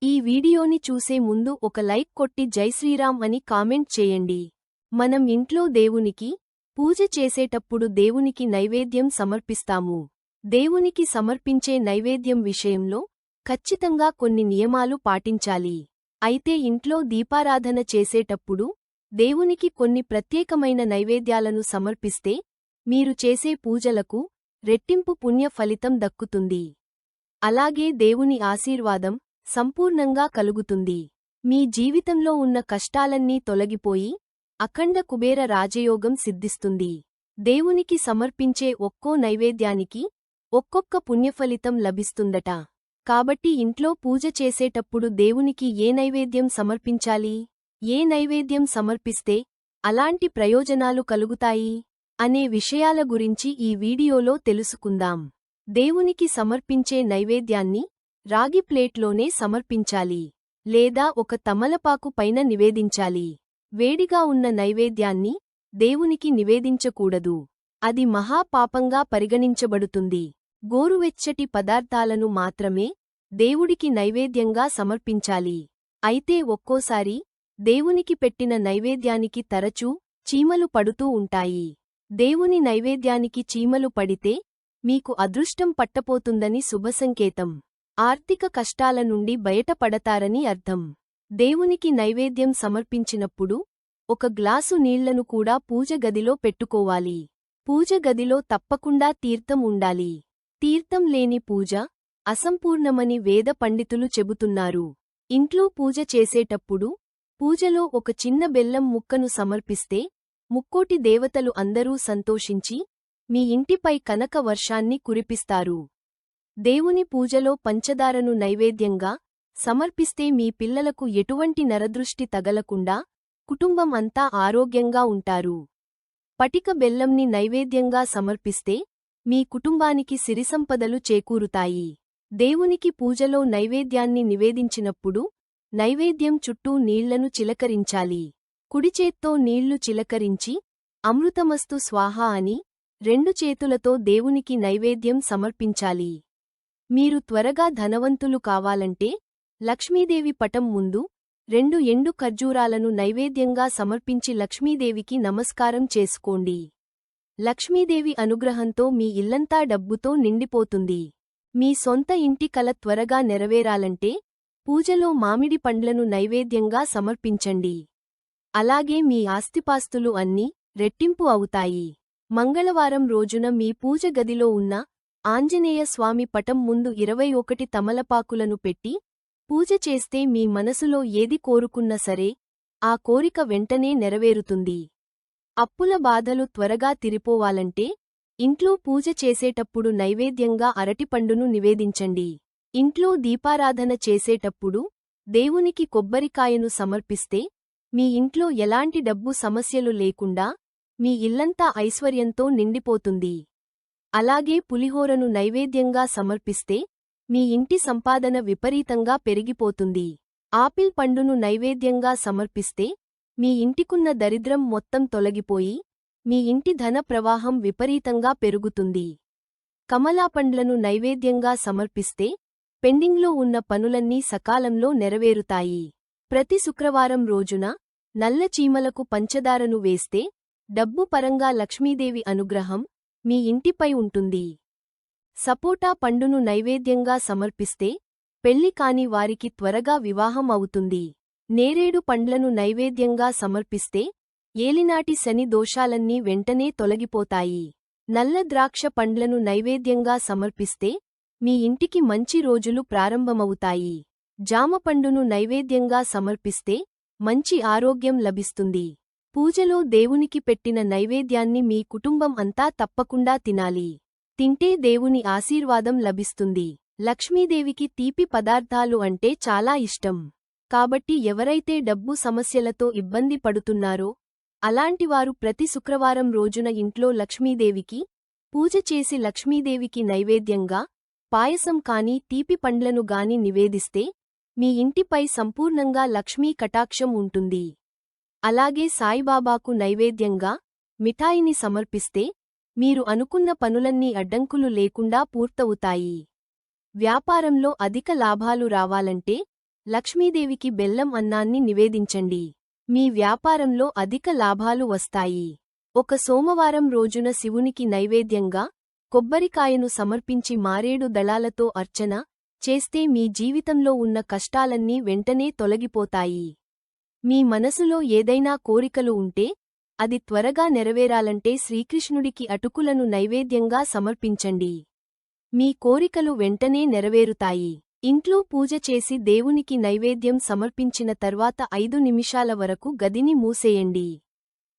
ఈ వీడియోని చూసే ముందు ఒక లైక్ కొట్టి జై శ్రీరామ్ అని కామెంట్ చేయండి. మనం ఇంట్లో దేవునికి పూజ చేసేటప్పుడు దేవునికి నైవేద్యం సమర్పిస్తాము. దేవునికి సమర్పించే నైవేద్యం విషయంలో ఖచ్చితంగా కొన్ని నియమాలు పాటించాలి. అయితే ఇంట్లో దీపారాధన చేసేటప్పుడు దేవునికి కొన్ని ప్రత్యేకమైన నైవేద్యాలను సమర్పిస్తే మీరు చేసే పూజలకు రెట్టింపు పుణ్య ఫలితం దక్కుతుంది. అలాగే దేవుని ఆశీర్వాదం సంపూర్ణంగా కలుగుతుంది. మీ జీవితంలో ఉన్న కష్టాలన్నీ తొలగిపోయి అఖండ కుబేర రాజయోగం సిద్ధిస్తుంది. దేవునికి సమర్పించే ఒక్కో నైవేద్యానికి ఒక్కొక్క పుణ్యఫలితం లభిస్తుందట. కాబట్టి ఇంట్లో పూజ చేసేటప్పుడు దేవునికి ఏ నైవేద్యం సమర్పించాలి, ఏ నైవేద్యం సమర్పిస్తే అలాంటి ప్రయోజనాలు కలుగుతాయి అనే విషయాల గురించి ఈ వీడియోలో తెలుసుకుందాం. దేవునికి సమర్పించే నైవేద్యాన్ని రాగి ప్లేట్లోనే సమర్పించాలి, లేదా ఒక తమలపాకు పైన నివేదించాలి. వేడిగా ఉన్న నైవేద్యాన్ని దేవునికి నివేదించకూడదు, అది మహాపాపంగా పరిగణించబడుతుంది. గోరువెచ్చటి పదార్థాలను మాత్రమే దేవుడికి నైవేద్యంగా సమర్పించాలి. అయితే ఒక్కోసారి దేవునికి పెట్టిన నైవేద్యానికి తరచూ చీమలు పడుతూ ఉంటాయి. దేవుని నైవేద్యానికి చీమలు పడితే మీకు అదృష్టం పట్టపోతుందని శుభసంకేతం. ఆర్థిక కష్టాల నుండి బయటపడతారని అర్థం. దేవునికి నైవేద్యం సమర్పించినప్పుడు ఒక గ్లాసు నీళ్లను కూడా పూజ గదిలో పెట్టుకోవాలి. పూజ గదిలో తప్పకుండా తీర్థం ఉండాలి. తీర్థం లేని పూజ అసంపూర్ణమని వేద పండితులు చెబుతున్నారు. ఇంట్లో పూజ చేసేటప్పుడు పూజలో ఒక చిన్న బెల్లం ముక్కను సమర్పిస్తే ముక్కోటి దేవతలు అందరూ సంతోషించి మీ ఇంటిపై కనక వర్షాన్ని కురిపిస్తారు. దేవుని పూజలో పంచదారను నైవేద్యంగా సమర్పిస్తే మీ పిల్లలకు ఎటువంటి నరదృష్టి తగలకుండా కుటుంబం అంతా ఆరోగ్యంగా ఉంటారు. పటిక బెల్లంని నైవేద్యంగా సమర్పిస్తే మీ కుటుంబానికి సిరిసంపదలు చేకూరుతాయి. దేవునికి పూజలో నైవేద్యాన్ని నివేదించినప్పుడు నైవేద్యం చుట్టూ నీళ్లను చిలకరించాలి. కుడిచేత్తో నీళ్లు చిలకరించి అమృతమస్తు స్వాహా అని 2 చేతులతో దేవునికి నైవేద్యం సమర్పించాలి. మీరు త్వరగా ధనవంతులు కావాలంటే లక్ష్మీదేవి పటం ముందు 2 ఎండు ఖర్జూరాలను నైవేద్యంగా సమర్పించి లక్ష్మీదేవికి నమస్కారం చేసుకోండి. లక్ష్మీదేవి అనుగ్రహంతో మీ ఇల్లంతా డబ్బుతో నిండిపోతుంది. మీ సొంత ఇంటి కల త్వరగా నెరవేరాలంటే పూజలో మామిడి పండ్లను నైవేద్యంగా సమర్పించండి. అలాగే మీ ఆస్తిపాస్తులు అన్నీ రెట్టింపు అవుతాయి. మంగళవారం రోజున మీ పూజ గదిలో ఉన్న ఆంజనేయ స్వామి పటం ముందు 21 తమలపాకులను పెట్టి పూజ చేస్తే మీ మనసులో ఏది కోరుకున్నా సరే ఆ కోరిక వెంటనే నెరవేరుతుంది. అప్పుల బాధలు త్వరగా తిరిపోవాలంటే ఇంట్లో పూజ చేసేటప్పుడు నైవేద్యంగా అరటిపండును నివేదించండి. ఇంట్లో దీపారాధన చేసేటప్పుడు దేవునికి కొబ్బరికాయను సమర్పిస్తే మీ ఇంట్లో ఎలాంటి డబ్బు సమస్యలు లేకుండా మీ ఇల్లంతా ఐశ్వర్యంతో నిండిపోతుంది. అలాగే పులిహోరను నైవేద్యంగా సమర్పిస్తే మీ ఇంటి సంపాదన విపరీతంగా పెరిగిపోతుంది. ఆపిల్ పండును నైవేద్యంగా సమర్పిస్తే మీ ఇంటికున్న దరిద్రం మొత్తం తొలగిపోయి మీ ఇంటి ధన ప్రవాహం విపరీతంగా పెరుగుతుంది. కమలా పండ్లను నైవేద్యంగా సమర్పిస్తే పెండింగ్లో ఉన్న పనులన్నీ సకాలంలో నెరవేరుతాయి. ప్రతి శుక్రవారం రోజున నల్ల చీమలకు పంచదారను వేస్తే డబ్బు పరంగా లక్ష్మీదేవి అనుగ్రహం మీ ఇంటిపై ఉంటుంది. సపోటా పండును నైవేద్యంగా సమర్పిస్తే పెళ్లి కాని వారికి త్వరగా వివాహం అవుతుంది. నేరేడు పండ్లను నైవేద్యంగా సమర్పిస్తే ఏలినాటి శని దోషాలన్నీ వెంటనే తొలగిపోతాయి. నల్ల ద్రాక్ష పండ్లను నైవేద్యంగా సమర్పిస్తే మీ ఇంటికి మంచి రోజులు ప్రారంభమవుతాయి. జామ పండును నైవేద్యంగా సమర్పిస్తే మంచి ఆరోగ్యం లభిస్తుంది. పూజలో దేవునికి పెట్టిన నైవేద్యాన్ని మీ కుటుంబం అంతా తప్పకుండా తినాలి. తింటే దేవుని ఆశీర్వాదం లభిస్తుంది. లక్ష్మీదేవికి తీపి పదార్థాలు అంటే చాలా ఇష్టం. కాబట్టి ఎవరైతే డబ్బు సమస్యలతో ఇబ్బంది పడుతున్నారో అలాంటివారు ప్రతి శుక్రవారం రోజున ఇంట్లో లక్ష్మీదేవికి పూజ చేసి లక్ష్మీదేవికి నైవేద్యంగా పాయసం కాని తీపి పండ్లను గాని నివేదిస్తే మీ ఇంటిపై సంపూర్ణంగా లక్ష్మీ కటాక్షం ఉంటుంది. అలాగే సాయిబాబాకు నైవేద్యంగా మిఠాయిని సమర్పిస్తే మీరు అనుకున్న పనులన్నీ అడ్డంకులు లేకుండా పూర్తవుతాయి. వ్యాపారంలో అధిక లాభాలు రావాలంటే లక్ష్మీదేవికి బెల్లం అన్నాన్ని నివేదించండి. మీ వ్యాపారంలో అధిక లాభాలు వస్తాయి. ఒక సోమవారం రోజున శివునికి నైవేద్యంగా కొబ్బరికాయను సమర్పించి మారేడు దళాలతో అర్చన చేస్తే మీ జీవితంలో ఉన్న కష్టాలన్నీ వెంటనే తొలగిపోతాయి. మీ మనసులో ఏదైనా కోరికలు ఉంటే అది త్వరగా నెరవేరాలంటే శ్రీకృష్ణుడికి అటుకులను నైవేద్యంగా సమర్పించండి. మీ కోరికలు వెంటనే నెరవేరుతాయి. ఇంట్లో పూజ చేసి దేవునికి నైవేద్యం సమర్పించిన తర్వాత 5 నిమిషాల వరకు గదిని మూసేయండి.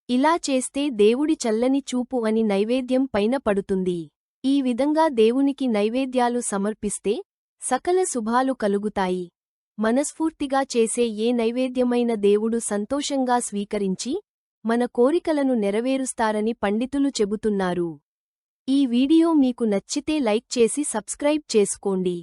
ఇలా చేస్తే దేవుడి చల్లని చూపు అని నైవేద్యం పైన పడుతుంది. ఈ విధంగా దేవునికి నైవేద్యాలు సమర్పిస్తే సకల శుభాలు కలుగుతాయి. మనస్ఫూర్తిగా చేసే ఏ నైవేద్యమైన దేవుడు సంతోషంగా స్వీకరించి మన కోరికలను నెరవేరుస్తారని పండితులు చెబుతున్నారు. ఈ వీడియో మీకు నచ్చితే లైక్ చేసి సబ్స్క్రైబ్ చేసుకోండి.